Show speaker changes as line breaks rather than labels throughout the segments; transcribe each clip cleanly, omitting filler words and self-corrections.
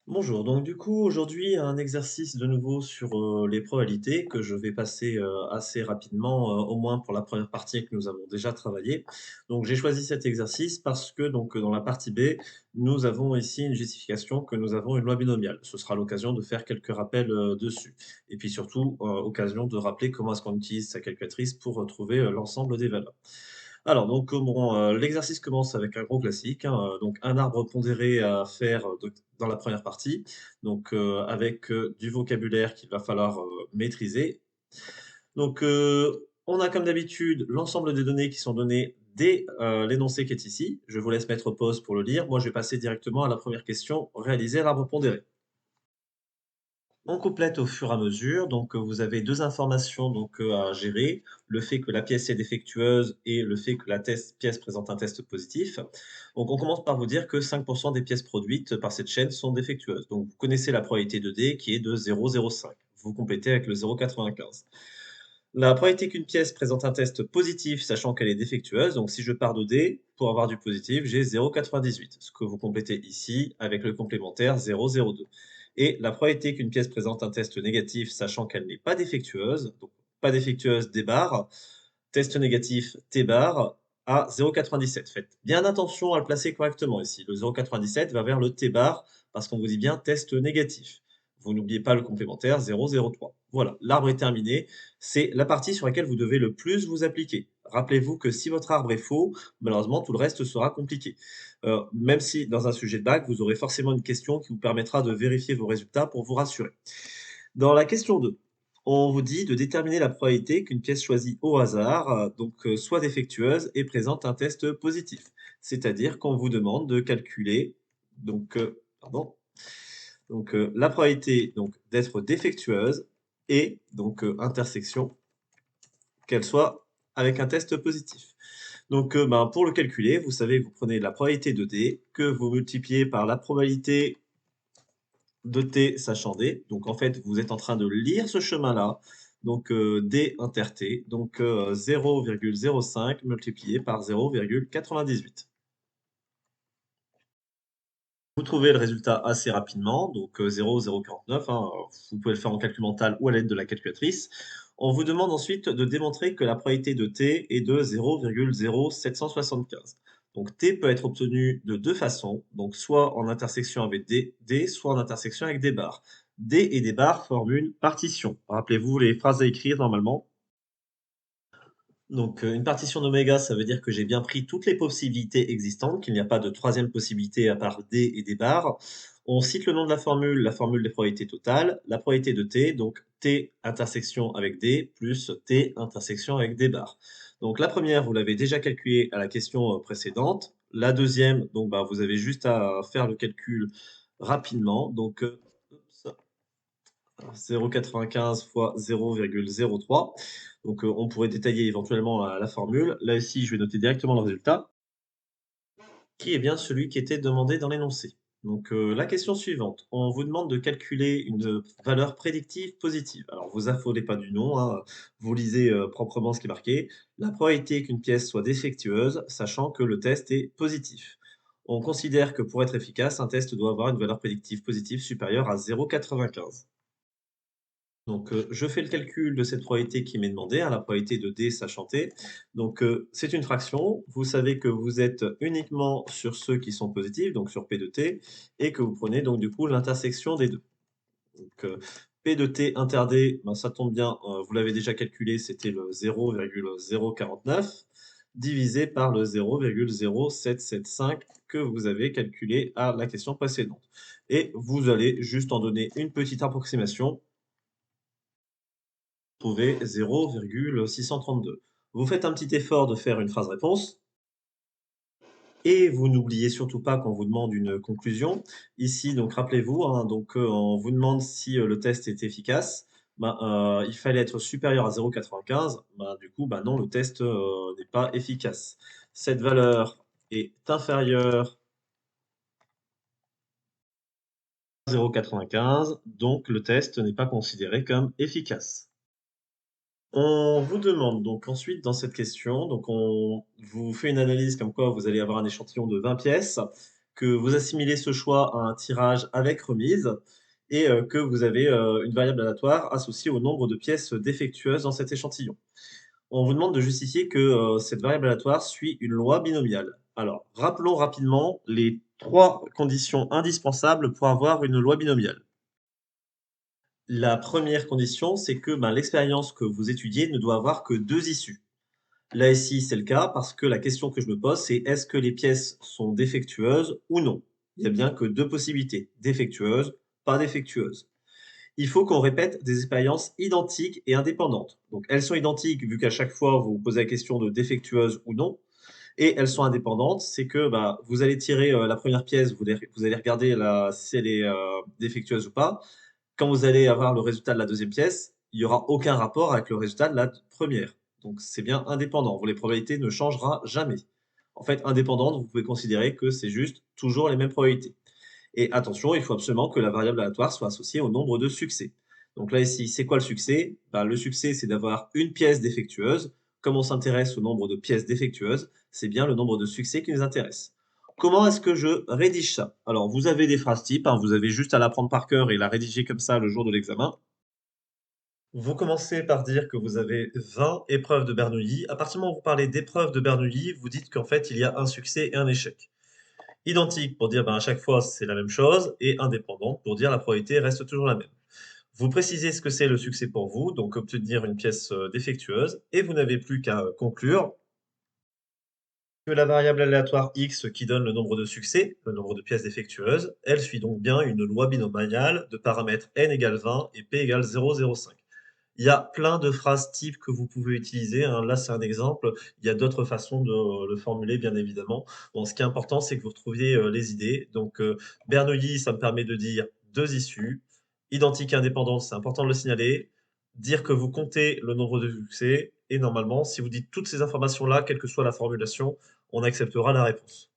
Bonjour, donc du coup aujourd'hui un exercice de nouveau sur, les probabilités que je vais passer, assez rapidement, au moins pour la première partie que nous avons déjà travaillé. Donc j'ai choisi cet exercice parce que donc, dans la partie B, nous avons ici une justification que nous avons une loi binomiale. Ce sera l'occasion de faire quelques rappels, dessus et puis surtout, occasion de rappeler comment est-ce qu'on utilise sa calculatrice pour retrouver, l'ensemble des valeurs. Alors donc, bon, l'exercice commence avec un gros classique, hein, donc un arbre pondéré à faire, dans la première partie, donc avec, du vocabulaire qu'il va falloir, maîtriser. Donc on a comme d'habitude l'ensemble des données qui sont données dès, l'énoncé qui est ici. Je vous laisse mettre pause pour le lire. Moi, je vais passer directement à la première question, réaliser l'arbre pondéré. On complète au fur et à mesure, donc vous avez 2 informations donc à gérer. Le fait que la pièce est défectueuse et le fait que la pièce présente un test positif. Donc on commence par vous dire que 5 des pièces produites par cette chaîne sont défectueuses. Donc vous connaissez la probabilité de D qui est de 0,05. Vous complétez avec le 0,95. La probabilité qu'une pièce présente un test positif, sachant qu'elle est défectueuse, donc si je pars de D, pour avoir du positif, j'ai 0,98, ce que vous complétez ici avec le complémentaire 0,02. Et la probabilité qu'une pièce présente un test négatif, sachant qu'elle n'est pas défectueuse, donc pas défectueuse D bar, test négatif T bar à 0,97. Faites bien attention à le placer correctement ici. Le 0,97 va vers le T bar parce qu'on vous dit bien test négatif. Vous n'oubliez pas le complémentaire 0,03. Voilà, l'arbre est terminé. C'est la partie sur laquelle vous devez le plus vous appliquer. Rappelez-vous que si votre arbre est faux, malheureusement, tout le reste sera compliqué. Même si dans un sujet de bac, vous aurez forcément une question qui vous permettra de vérifier vos résultats pour vous rassurer. Dans la question 2, on vous dit de déterminer la probabilité qu'une pièce choisie au hasard, soit défectueuse et présente un test positif. C'est-à-dire qu'on vous demande de calculer donc, pardon, la probabilité donc d'être défectueuse et donc, intersection, qu'elle soit avec un test positif. Donc, ben, pour le calculer, vous savez, vous prenez la probabilité de D que vous multipliez par la probabilité de t sachant d. Donc en fait, vous êtes en train de lire ce chemin-là, donc d inter t, donc 0,05 multiplié par 0,98. Vous trouvez le résultat assez rapidement, donc 0,049, hein, vous pouvez le faire en calcul mental ou à l'aide de la calculatrice. On vous demande ensuite de démontrer que la probabilité de t est de 0,0775. Donc t peut être obtenu de 2 façons, donc soit en intersection avec d, soit en intersection avec des barres. D et des barres forment une partition. Rappelez-vous les phrases à écrire normalement. Donc, une partition d'oméga, ça veut dire que j'ai bien pris toutes les possibilités existantes, qu'il n'y a pas de troisième possibilité à part D et des barres. On cite le nom de la formule des probabilités totales, la probabilité de T, donc T intersection avec D plus T intersection avec des barres. Donc la première, vous l'avez déjà calculée à la question, précédente. La deuxième, donc bah, vous avez juste à faire le calcul rapidement. Donc, oups, 0,95 fois 0,03. Donc, on pourrait détailler éventuellement la formule. Là aussi, je vais noter directement le résultat, qui est bien celui qui était demandé dans l'énoncé. Donc, la question suivante, on vous demande de calculer une valeur prédictive positive. Alors, vous affolez pas du nom, hein, vous lisez proprement ce qui est marqué. La probabilité qu'une pièce soit défectueuse, sachant que le test est positif. On considère que pour être efficace, un test doit avoir une valeur prédictive positive supérieure à 0,95. Donc, je fais le calcul de cette probabilité qui m'est demandée, hein, la probabilité de D sachant T. Donc, c'est une fraction. Vous savez que vous êtes uniquement sur ceux qui sont positifs, donc sur P de T, et que vous prenez donc du coup l'intersection des 2. Donc, P de T inter D, ben, ça tombe bien, vous l'avez déjà calculé, c'était le 0,049 divisé par le 0,0775 que vous avez calculé à la question précédente. Et vous allez juste en donner une petite approximation, trouver 0,632. Vous faites un petit effort de faire une phrase réponse et vous n'oubliez surtout pas qu'on vous demande une conclusion. Ici, donc rappelez-vous, hein, donc on vous demande si le test est efficace. Ben, il fallait être supérieur à 0,95. Ben, du coup, ben non, le test n'est pas efficace. Cette valeur est inférieure à 0,95, donc le test n'est pas considéré comme efficace. On vous demande donc ensuite dans cette question, donc on vous fait une analyse comme quoi vous allez avoir un échantillon de 20 pièces que vous assimilez ce choix à un tirage avec remise et que vous avez, une variable aléatoire associée au nombre de pièces défectueuses dans cet échantillon. On vous demande de justifier que, cette variable aléatoire suit une loi binomiale. Alors, rappelons rapidement les 3 conditions indispensables pour avoir une loi binomiale. La première condition, c'est que, ben, l'expérience que vous étudiez ne doit avoir que 2 issues. Là, ici, c'est le cas parce que la question que je me pose, c'est: est-ce que les pièces sont défectueuses ou non? Il y a bien que 2 possibilités: défectueuses, pas défectueuses. Il faut qu'on répète des expériences identiques et indépendantes. Donc elles sont identiques vu qu'à chaque fois vous vous posez la question de défectueuse ou non, et elles sont indépendantes, c'est que, bah, vous allez tirer, la première pièce, vous allez regarder si elle est, défectueuse ou pas. Quand vous allez avoir le résultat de la deuxième pièce, il y aura aucun rapport avec le résultat de la première. Donc c'est bien indépendant. Les probabilités ne changera jamais. En fait, indépendante, vous pouvez considérer que c'est juste toujours les mêmes probabilités. Et attention, il faut absolument que la variable aléatoire soit associée au nombre de succès. Donc là, ici, c'est quoi le succès? Ben, le succès, c'est d'avoir une pièce défectueuse. Comme on s'intéresse au nombre de pièces défectueuses, c'est bien le nombre de succès qui nous intéresse. Comment est-ce que je rédige ça? Alors, vous avez des phrases types, hein, vous avez juste à l'apprendre par cœur et la rédiger comme ça le jour de l'examen. Vous commencez par dire que vous avez 20 épreuves de Bernoulli. À partir du moment où vous parlez d'épreuves de Bernoulli, vous dites qu'en fait, il y a un succès et un échec. Identique pour dire, ben, à chaque fois, c'est la même chose et indépendante pour dire la probabilité reste toujours la même. Vous précisez ce que c'est le succès pour vous, donc obtenir une pièce, défectueuse et vous n'avez plus qu'à, conclure que la variable aléatoire x qui donne le nombre de succès, le nombre de pièces défectueuses, elle suit donc bien une loi binomiale de paramètres n égale 20 et p égale 0,05. Il y a plein de phrases types que vous pouvez utiliser, hein. Là, c'est un exemple. Il y a d'autres façons de le formuler, bien évidemment. Bon, ce qui est important, c'est que vous retrouviez, les idées. Donc, Bernoulli, ça me permet de dire 2 issues. Identique et indépendante, c'est important de le signaler. Dire que vous comptez le nombre de succès et normalement, si vous dites toutes ces informations-là, quelle que soit la formulation, on acceptera la réponse.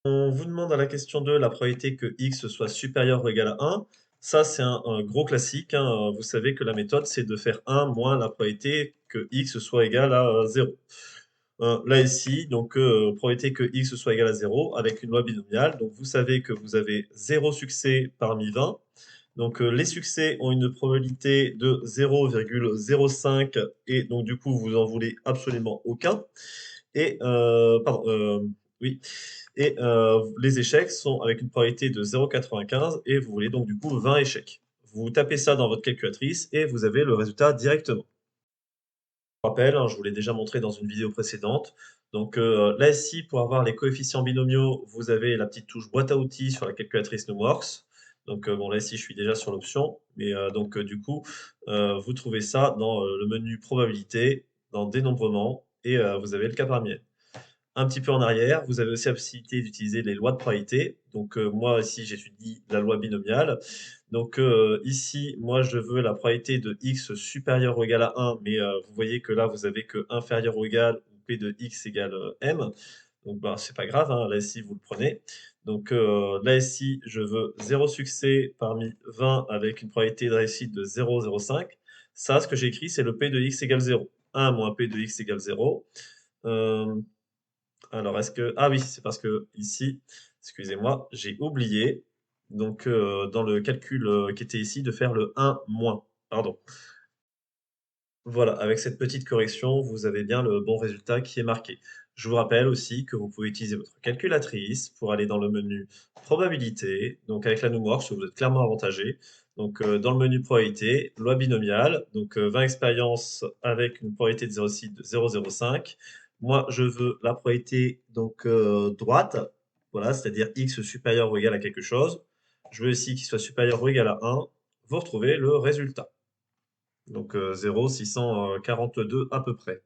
On vous demande à la question 2 la probabilité que x soit supérieur ou égal à 1. Ça, c'est un gros classique, hein, vous savez que la méthode, c'est de faire 1 moins la probabilité que x soit égal à, 0. Là, ici, donc, probabilité que x soit égal à 0 avec une loi binomiale. Donc vous savez que vous avez 0 succès parmi 20. Donc, les succès ont une probabilité de 0,05 et donc du coup, vous en voulez absolument aucun. Et pardon, oui, et les échecs sont avec une probabilité de 0,95 et vous voulez donc du coup 20 échecs. Vous tapez ça dans votre calculatrice et vous avez le résultat directement. Je rappelle, hein, je vous l'ai déjà montré dans une vidéo précédente. Donc là ici, pour avoir les coefficients binomiaux, vous avez la petite touche boîte à outils sur la calculatrice Numworks. Donc bon, là ici, je suis déjà sur l'option, mais donc du coup, vous trouvez ça dans le menu probabilité, dans dénombrement, et vous avez le cas parmi elles. Un petit peu en arrière, vous avez aussi la possibilité d'utiliser les lois de probabilité. Donc, moi ici, j'étudie la loi binomiale. Donc, ici, moi, je veux la probabilité de x supérieur ou égal à 1, mais, vous voyez que là, vous avez que inférieur ou égal ou p de x égale, m. Donc, bah, c'est pas grave, hein, là ici, vous le prenez. Donc, là ici, je veux 0 succès parmi 20 avec une probabilité de réussite de 0,05. Ça, ce que j'ai écrit, c'est le p de x égale 0. 1 moins p de x égale 0. Alors est-ce que ah oui, c'est parce que ici, excusez-moi, j'ai oublié donc dans le calcul, qui était ici de faire le 1 moins, pardon. Voilà, avec cette petite correction, vous avez bien le bon résultat qui est marqué. Je vous rappelle aussi que vous pouvez utiliser votre calculatrice pour aller dans le menu probabilité. Donc avec la Numworks, vous êtes clairement avantagé. Donc dans le menu probabilité, loi binomiale, donc 20 expériences avec une probabilité de 0,6 de 0,05. Moi, je veux la probabilité donc droite, voilà, c'est-à-dire x supérieur ou égal à quelque chose. Je veux ici qu'il soit supérieur ou égal à 1. Vous retrouvez le résultat. Donc 0,642 à peu près.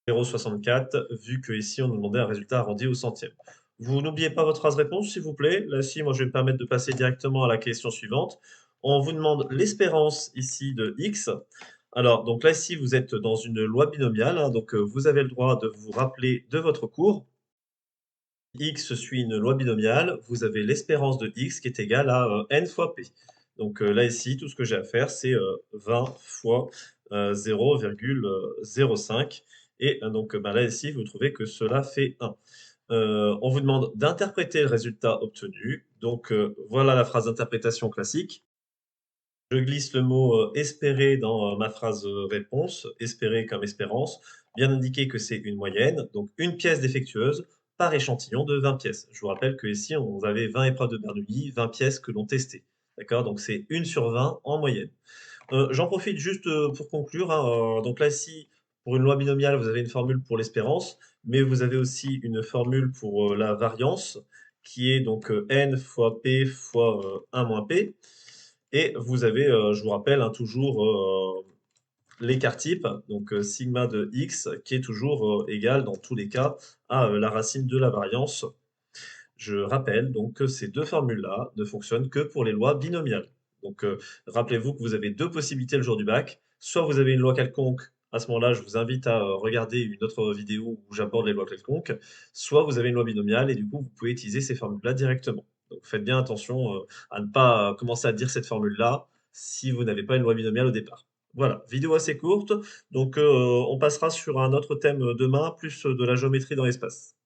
0,64 vu qu'ici on nous demandait un résultat arrondi au centième. Vous n'oubliez pas votre phrase réponse s'il vous plaît. Là ci, moi je vais me permettre de passer directement à la question suivante. On vous demande l'espérance ici de x. Alors donc là ici vous êtes dans une loi binomiale, hein, donc vous avez le droit de vous rappeler de votre cours. X suit une loi binomiale, vous avez l'espérance de x qui est égale à n fois p. Donc là ici, tout ce que j'ai à faire, c'est 20 fois 0,05 et donc bah, là ici, vous trouvez que cela fait 1. On vous demande d'interpréter le résultat obtenu. Donc, voilà la phrase d'interprétation classique. Je glisse le mot, espérer dans, ma phrase, réponse, espérer comme espérance, bien indiquer que c'est une moyenne, donc une pièce défectueuse par échantillon de 20 pièces. Je vous rappelle qu'ici, on avait 20 épreuves de Bernoulli, 20 pièces que l'on testait. D'accord? Donc c'est 1/20 en moyenne. J'en profite juste, pour conclure, hein, donc là, ici, pour une loi binomiale, vous avez une formule pour l'espérance, mais vous avez aussi une formule pour, la variance qui est donc, n fois p fois, 1 moins p et vous avez, je vous rappelle, hein, toujours, l'écart type, donc, sigma de x qui est toujours, égal dans tous les cas à, la racine de la variance. Je rappelle donc que ces 2 formules-là ne fonctionnent que pour les lois binomiales. Donc, rappelez-vous que vous avez 2 possibilités le jour du bac. Soit vous avez une loi quelconque, à ce moment-là, je vous invite à, regarder une autre vidéo où j'aborde les lois quelconques. Soit vous avez une loi binomiale et du coup, vous pouvez utiliser ces formules-là directement. Donc faites bien attention, à ne pas commencer à dire cette formule-là si vous n'avez pas une loi binomiale au départ. Voilà, vidéo assez courte, donc, on passera sur un autre thème, demain, plus, de la géométrie dans l'espace.